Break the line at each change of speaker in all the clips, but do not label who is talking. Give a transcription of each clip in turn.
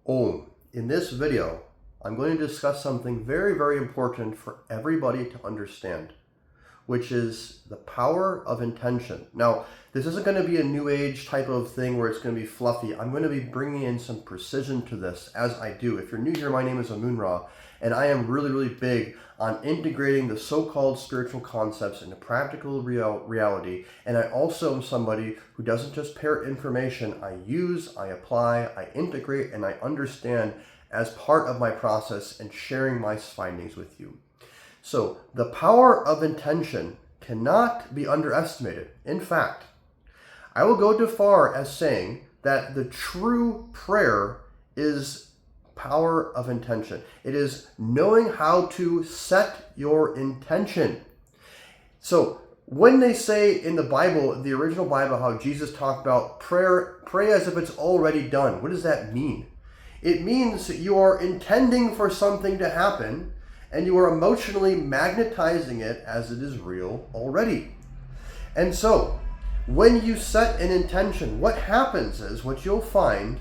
In this video, I'm going to discuss something very, very important for everybody to understand, which is the power of intention. Now, this isn't going to be a new age type of thing where it's going to be fluffy. I'm going to be bringing in some precision to this as I do. If you're new here, my name is Ammunra, and I am really, really big on integrating the so-called spiritual concepts into practical reality. And I also am somebody who doesn't just parrot information. I use, I apply, I integrate, and I understand as part of my process and sharing my findings with you. So the power of intention cannot be underestimated. In fact, I will go too far as saying that the true prayer is power of intention. It is knowing how to set your intention. So when they say in the Bible, the original Bible, how Jesus talked about prayer, pray as if it's already done. What does that mean? It means that you are intending for something to happen and you are emotionally magnetizing it as it is real already. And so when you set an intention, what happens is, what you'll find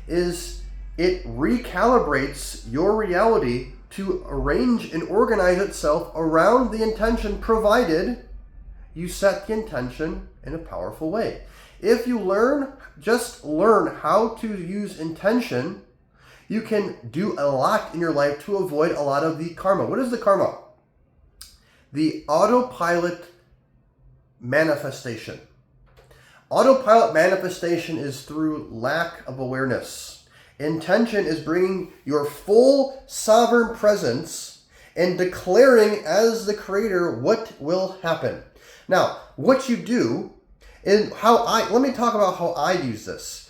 is it recalibrates your reality to arrange and organize itself around the intention, provided you set the intention in a powerful way. If you just learn how to use intention, you can do a lot in your life to avoid a lot of the karma. What is the karma? The autopilot manifestation. Autopilot manifestation is through lack of awareness. Intention is bringing your full sovereign presence and declaring as the creator what will happen. Now, what you do, and let me talk about how I use this.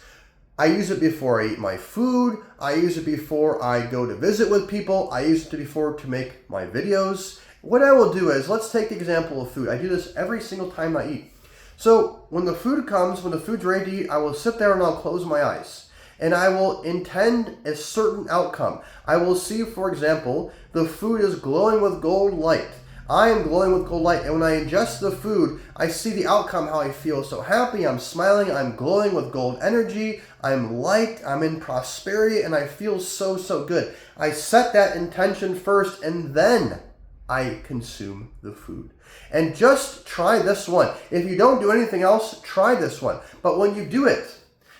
I use it before I eat my food. I use it before I go to visit with people. I use it before to make my videos. What I will do is, let's take the example of food. I do this every single time I eat. So when the food comes, when the food's ready to eat, I will sit there and I'll close my eyes. And I will intend a certain outcome. I will see, for example, the food is glowing with gold light. I am glowing with gold light. And when I ingest the food, I see the outcome, how I feel so happy. I'm smiling. I'm glowing with gold energy. I'm light. I'm in prosperity. And I feel so, so good. I set that intention first, and then I consume the food. And just try this one. If you don't do anything else, try this one. But when you do it,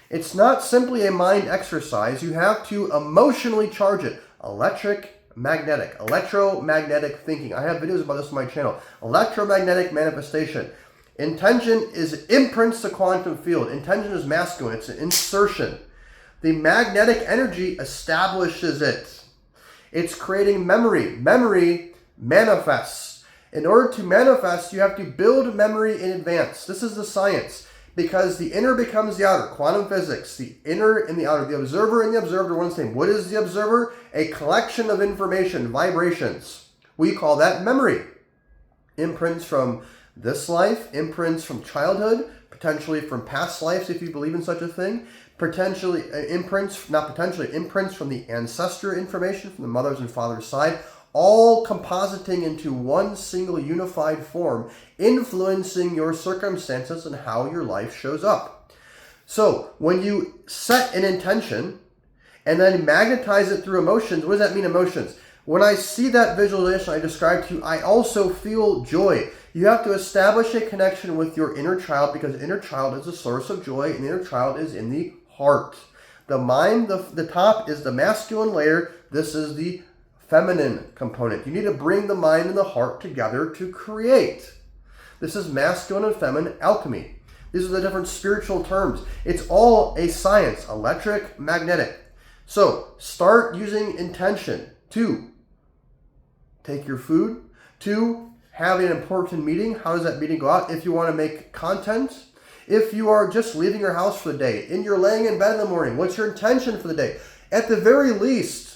it's not simply a mind exercise. You have to emotionally charge it. Electromagnetic thinking. I have videos about this on my channel. Electromagnetic manifestation. Intention imprints the quantum field. Intention is masculine. It's an insertion. The magnetic energy establishes it. It's creating memory. Memory manifests. In order to manifest, you have to build memory in advance. This is the science. Because the inner becomes the outer. Quantum physics, the inner and the outer. The observer and the observed are one and the same. What is the observer? A collection of information, vibrations. We call that memory. Imprints from this life, imprints from childhood, potentially from past lives if you believe in such a thing, imprints from the ancestor information from the mother's and father's side, all compositing into one single unified form, influencing your circumstances and how your life shows up. So when you set an intention and then magnetize it through emotions, what does that mean, emotions? When I see that visualization I described to you, I also feel joy. You have to establish a connection with your inner child, because inner child is a source of joy, and the inner child is in the heart. The mind, the top is the masculine layer. This is the feminine component. You need to bring the mind and the heart together to create. This is masculine and feminine alchemy. These are the different spiritual terms. It's all a science, electric, magnetic. So start using intention to take your food, to have an important meeting. How does that meeting go out? If you want to make content, if you are just leaving your house for the day, and you're laying in bed in the morning, what's your intention for the day? At the very least,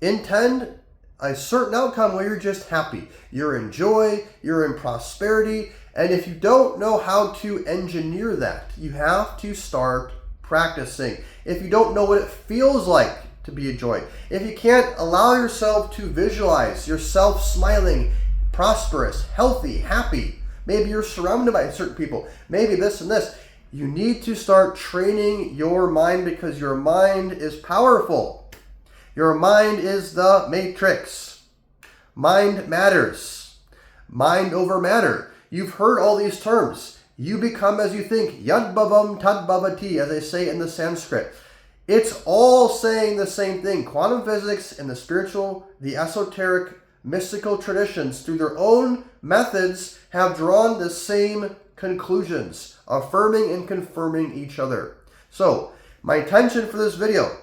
intend a certain outcome where you're just happy. You're in joy, you're in prosperity, and if you don't know how to engineer that, you have to start practicing. If you don't know what it feels like to be a joy, if you can't allow yourself to visualize yourself smiling, prosperous, healthy, happy, maybe you're surrounded by certain people, maybe this and this, You need to start training your mind because your mind is powerful. Your mind is the matrix. Mind matters. Mind over matter. You've heard all these terms. You become as you think. Yad bhavam tad bhavati, as they say in the Sanskrit. It's all saying the same thing. Quantum physics and the spiritual, the esoteric, mystical traditions, through their own methods, have drawn the same conclusions, affirming and confirming each other. So, my intention for this video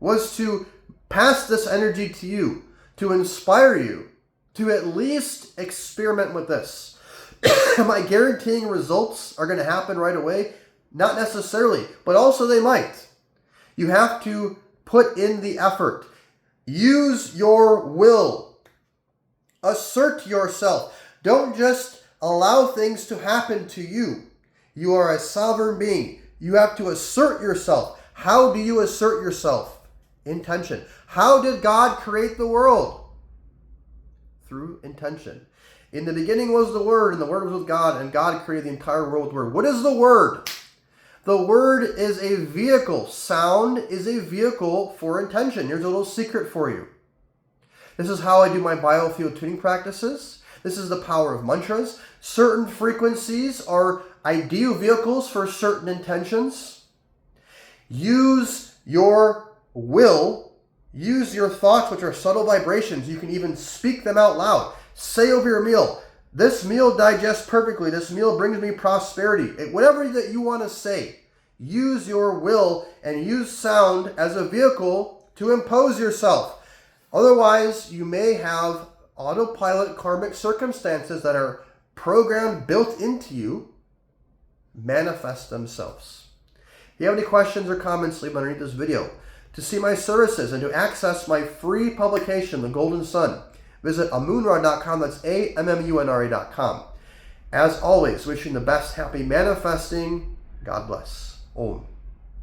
was to pass this energy to you, to inspire you, to at least experiment with this. Am I guaranteeing results are going to happen right away? Not necessarily, but also they might. You have to put in the effort. Use your will. Assert yourself. Don't just allow things to happen to you. You are a sovereign being. You have to assert yourself. How do you assert yourself? Intention. How did God create the world? Through intention. In the beginning was the Word, and the Word was with God, and God created the entire world with the Word. What is the Word? The Word is a vehicle. Sound is a vehicle for intention. Here's a little secret for you. This is how I do my biofield tuning practices. This is the power of mantras. Certain frequencies are ideal vehicles for certain intentions. Use your will. Use your thoughts, which are subtle vibrations. You can even speak them out loud. Say over your meal, this meal digests perfectly. This meal brings me prosperity. Whatever that you want to say, use your will and use sound as a vehicle to impose yourself. Otherwise, you may have autopilot karmic circumstances that are programmed, built into you, manifest themselves. If you have any questions or comments, leave them underneath this video. To see my services and to access my free publication, The Golden Sun, visit Ammunra.com. That's AMMUNRA.com. As always, wishing the best, happy manifesting. God bless. Om.